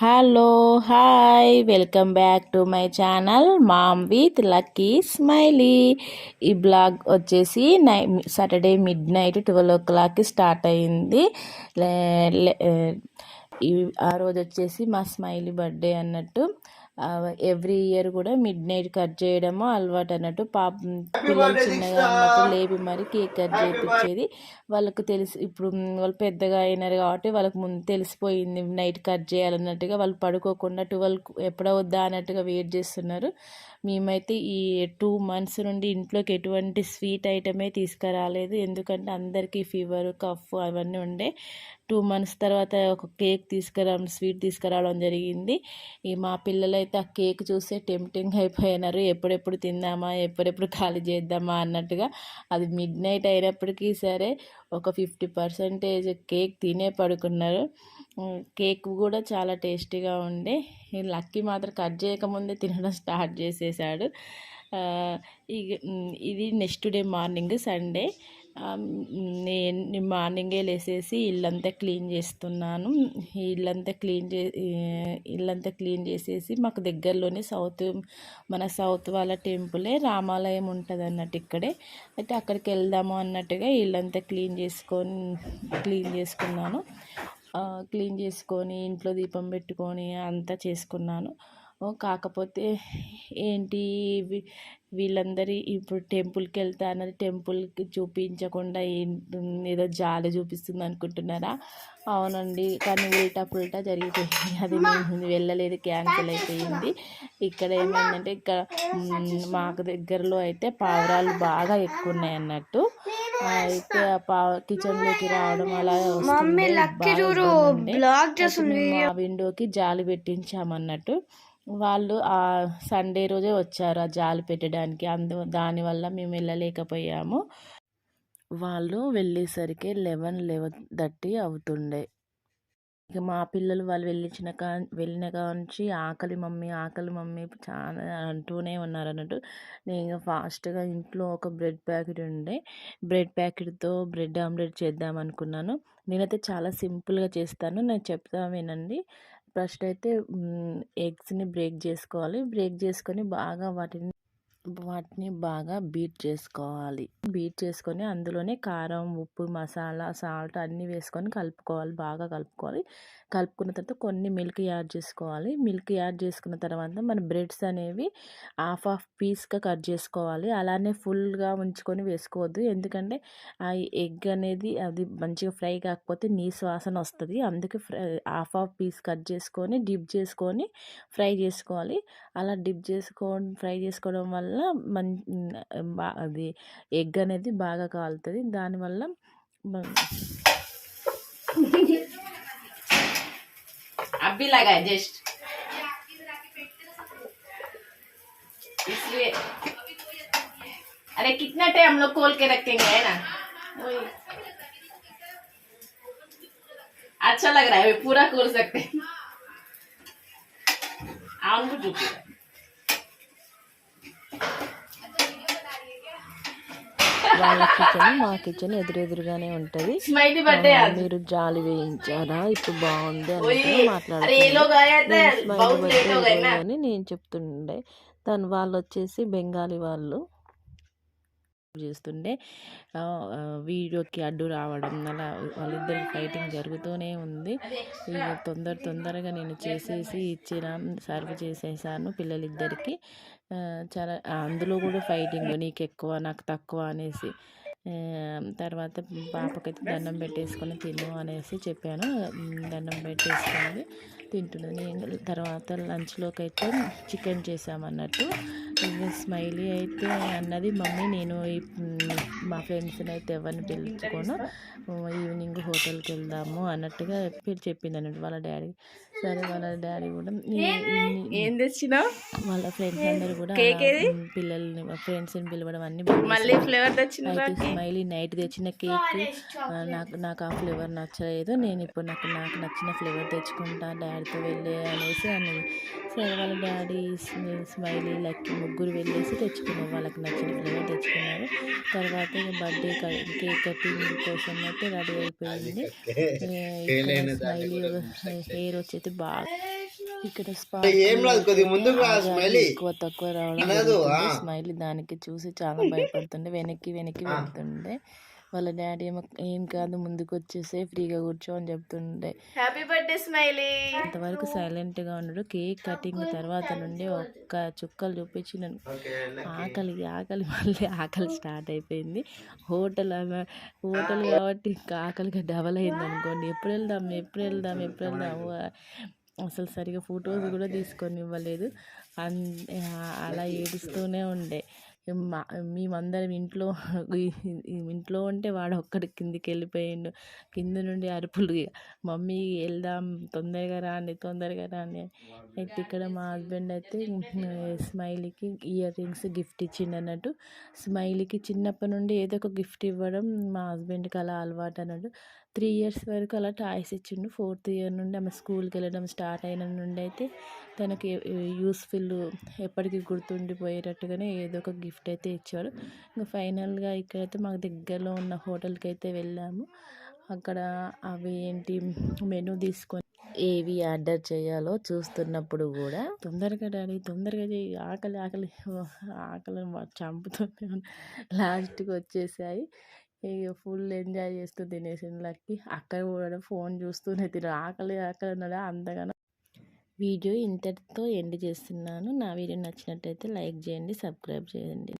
Hello hi welcome back to my channel ma'am with lucky smiley. ఈ blog వచ్చేసి Saturday midnight 12 o'clockకి start అయింది. ఆ రోజు వచ్చేసి మా స్మైలీ బర్త్డే అన్నట్టు. ఎవ్రీ ఇయర్ కూడా మిడ్-నైట్ కట్ చేయడము అలవాటు అన్నట్టు. పిల్లలు చిన్నగా ఉన్నప్పుడు లేపి మరి కేక్ కట్ చేయించేది. వాళ్ళకు తెలిసి ఇప్పుడు వాళ్ళు పెద్దగా అయినారు కాబట్టి వాళ్ళకి ముందు తెలిసిపోయింది నైట్ కట్ చేయాలన్నట్టుగా. వాళ్ళు పడుకోకుండా 12 ఎప్పుడవుద్దా అన్నట్టుగా వెయిట్ చేస్తున్నారు. మేమైతే ఈ 2 months నుండి ఇంట్లోకి ఎటువంటి స్వీట్ ఐటమే తీసుకురాలేదు. ఎందుకంటే అందరికీ ఫీవర్ కఫ్ అవన్నీ ఉండే. 2 months తర్వాత ఒక కేక్ స్వీట్ తీసుకురావడం జరిగింది. మా పిల్లలైతే ఆ కేక్ చూస్తే టెంప్టింగ్ అయిపోయినారు. ఎప్పుడెప్పుడు తిందామా, ఎప్పుడెప్పుడు ఖాళీ చేద్దామా అన్నట్టుగా. అది మిడ్-నైట్ అయినప్పటికీ సరే ఒక 50% కేక్ తినే పడుకున్నారు. కేక్ కూడా చాలా టేస్టీగా ఉండే. లక్కీ మాత్రం కట్ చేయకముందే తినడం స్టార్ట్ చేసేసాడు. ఇది నెక్స్ట్ డే మార్నింగ్ సండే. నేను మార్నింగే లేసేసి ఇల్లంతా క్లీన్ చేస్తున్నాను. ఇల్లంతా క్లీన్ చేసేసి మాకు దగ్గరలోనే మన సౌత్ వాళ్ళ టెంపులే రామాలయం ఉంటుంది అన్నట్టు ఇక్కడే. అయితే అక్కడికి వెళ్దాము అన్నట్టుగా ఇల్లంతా క్లీన్ చేసుకున్నాను. క్లీన్ చేసుకొని ఇంట్లో దీపం పెట్టుకొని అంతా చేసుకున్నాను. కాకపోతే ఏంటి వీళ్ళందరి ఇప్పుడు టెంపుల్కి వెళ్తా అన్నది టెంపుల్కి చూపించకుండా ఏదో జాలి చూపిస్తుంది అనుకుంటున్నారా? అవునండి, కానీ ఉల్టా జరిగిపోయింది. అది నేను వెళ్ళలేదు, క్యాన్సిల్ అయిపోయింది. ఇక్కడ ఏమైందంటే ఇక్కడ మాకు దగ్గరలో అయితే పావురాలు బాగా ఎక్కువ ఉన్నాయి అన్నట్టు. అయితే కిచెన్లోకి రావడం అలా వస్తుంది. మా విండోకి జాలి పెట్టించామన్నట్టు. వాళ్ళు ఆ సండే రోజే వచ్చారు ఆ జాలి పెట్టడానికి. దానివల్ల మేము వెళ్ళలేకపోయాము. వాళ్ళు వెళ్ళేసరికి 11:30 అవుతుండే. ఇక మా పిల్లలు వాళ్ళు వెళ్ళిన కాంచి ఆకలి మమ్మీ చాలా అంటూనే ఉన్నారు అన్నట్టు. నేను ఫాస్ట్గా ఇంట్లో ఒక బ్రెడ్ ప్యాకెట్ ఉండే, బ్రెడ్ ప్యాకెట్తో బ్రెడ్ ఆమ్లెట్ చేద్దాం అనుకున్నాను. నేనైతే చాలా సింపుల్గా చేస్తాను, నేను చెప్తా వినండి. ఫస్ట్ అయితే ఎగ్స్ని బ్రేక్ చేసుకొని బాగా వాటిని బాగా బీట్ చేసుకొని అందులోనే కారం, ఉప్పు, మసాలా, సాల్ట్ అన్నీ వేసుకొని బాగా కలుపుకోవాలి. కలుపుకున్న తర్వాత కొన్ని మిల్క్ యాడ్ చేసుకోవాలి. మిల్క్ యాడ్ చేసుకున్న తర్వాత మన బ్రెడ్స్ అనేవి హాఫ్ పీస్గా కట్ చేసుకోవాలి. అలానే ఫుల్గా ఉంచుకొని వేసుకోవద్దు. ఎందుకంటే ఆ ఎగ్ అనేది అది మంచిగా ఫ్రై కాకపోతే నీసు వాసన వస్తుంది. అందుకే హాఫ్ పీస్ కట్ చేసుకొని డిప్ చేసుకొని ఫ్రై చేసుకోవాలి. అలా ఫ్రై చేసుకోవడం వల్ల అది ఎగ్ అనేది బాగా కాలుతుంది. దానివల్ల अभी लगा है जस्ट इसलिए। अरे कितना टाइम हम लोग खोल के रखेंगे, है ना? वही अच्छा लग रहा है, पूरा खोल सकते हैं। వాళ్ళ కిచెన్ మా కిచెన్ ఎదురుగానే ఉంటుంది. మీరు జాలి వేయించారా, ఇప్పుడు బాగుంది అని మాట్లాడుతున్నారు అని నేను చెప్తుండే. వాళ్ళు వచ్చేసి బెంగాలీ వాళ్ళు చేస్తుండే. వీడియోకి అడ్డు రావడం అలా వాళ్ళిద్దరికి ఫైటింగ్ జరుగుతూనే ఉంది. ఇక తొందరగా నేను చేసేసి సర్వ్ చేసేసాను పిల్లలిద్దరికి. చాలా అందులో కూడా ఫైటింగ్, నీకు ఎక్కువ నాకు తక్కువ అనేసి. తర్వాత పాపకైతే దండం పెట్టేసుకొని తిను అనేసి చెప్పాను. దండం పెట్టేసుకొని తింటున్నది. నేను తర్వాత లంచ్లోకి అయితే చికెన్ చేసామన్నట్టు. స్మైలీ అయితే అన్నది, మమ్మీ నేను మా ఫ్రెండ్స్ని అయితే ఎవరిని పిలుచుకోను, ఈవినింగ్ హోటల్కి వెళ్దాము అన్నట్టుగా చెప్పింది అన్నట్టు వాళ్ళ డాడీ. సరే వాళ్ళ డాడీ కూడా ఏం తెచ్చినా వాళ్ళ ఫ్రెండ్స్ అందరూ కూడా పిల్లల్ని ఫ్రెండ్స్ని పిలవడం అన్నీ మళ్ళీ ఫ్లేవర్ తెచ్చిన. అయితే స్మైలీ నైట్ తెచ్చిన కేక్ నాకు ఆ ఫ్లేవర్ నచ్చలేదు. నేను ఇప్పుడు నాకు నచ్చిన ఫ్లేవర్ తెచ్చుకుంటా డాడీతో వెళ్ళి అనేసి అన్నది. సరే వాళ్ళ డాడీ స్మైలీ లక్కీ ముగ్గురు వెళ్ళేసి తెచ్చుకున్నారు, వాళ్ళకి నచ్చిన ఫ్లేవర్ తెచ్చుకున్నారు. తర్వాత బర్త్డే కేక్ కటింగ్ కోసం అయితే రెడీ అయిపోయింది. స్మైలీ హెయిర్ వచ్చి బాగా ఇక్కడ ఏం లేదు, కొద్దిగా ముందుకు రా ఆగాలి స్మైలీ. ఎక్కువ తక్కువ రావడం అనదు, జరుగుతుంది. స్మైలీ దానికి చూసి చాలా భయపడుతుండే, వెనక్కి వెళ్తుండే. వాళ్ళ డాడీ ఏమో ఏం కాదు ముందుకు వచ్చేసే, ఫ్రీగా కూర్చో అని చెప్తుండే. Happy birthday smiley. అంతవరకు సైలెంట్గా ఉన్నాడు. కేక్ కటింగ్ తర్వాత నుండి ఒక్క చుక్కలు చూపించి నన్ను ఆకలి మళ్ళీ ఆకలి స్టార్ట్ అయిపోయింది. హోటల్ కాబట్టి ఇంకా ఆకలిగా డబల్ అయింది అనుకోండి. ఎప్పుడు వెళ్దాము అసలు సరిగా ఫొటోస్ కూడా తీసుకొని ఇవ్వలేదు. అలా ఏడుస్తూనే ఉండే. మేమందరం ఇంట్లో ఉంటే వాడు ఒక్కడి కిందికి వెళ్ళిపోయిండు. కింద నుండి అరుపులు, మమ్మీ వెళ్దాం తొందరగా రాండి. అయితే ఇక్కడ మా హస్బెండ్ అయితే స్మైలీకి ఇయర్ రింగ్స్ గిఫ్ట్ ఇచ్చిండు అన్నట్టు. స్మైలీకి చిన్నప్పటి నుండి ఏదో ఒక గిఫ్ట్ ఇవ్వడం మా హస్బెండ్కి అలా అలవాటు అన్నట్టు. 3 years వరకు అలా టాయ్స్ ఇచ్చిండు. 4th year నుండి ఆమె స్కూల్కి వెళ్ళడం స్టార్ట్ అయిన నుండి అయితే తనకి యూస్ఫుల్, ఎప్పటికీ గుర్తుండిపోయేటట్టుగానే ఏదో ఒక గిఫ్ట్ అయితే ఇచ్చాడు. ఇంకా ఫైనల్గా ఇక్కడైతే మాకు దగ్గరలో ఉన్న హోటల్కి అయితే వెళ్ళాము. అక్కడ అవి ఏంటి మెనూ తీసుకొని ఏవి ఆర్డర్ చేయాలో చూస్తున్నప్పుడు కూడా తొందరగా డాడీ తొందరగా చేయి, ఆకలి చంపుతుంది. లాస్ట్కి వచ్చేసాయి. ఇక ఫుల్ ఎంజాయ్ చేస్తూ తినేసింది లక్కీ. అక్కడ కూడా ఫోన్ చూస్తూనే ఆకలి అన్నాడు అంతగానో. వీడియో ఇంతటితో ఎండ్ చేస్తున్నాను. నా వీడియో నచ్చినట్టయితే లైక్ చేయండి, సబ్స్క్రైబ్ చేయండి.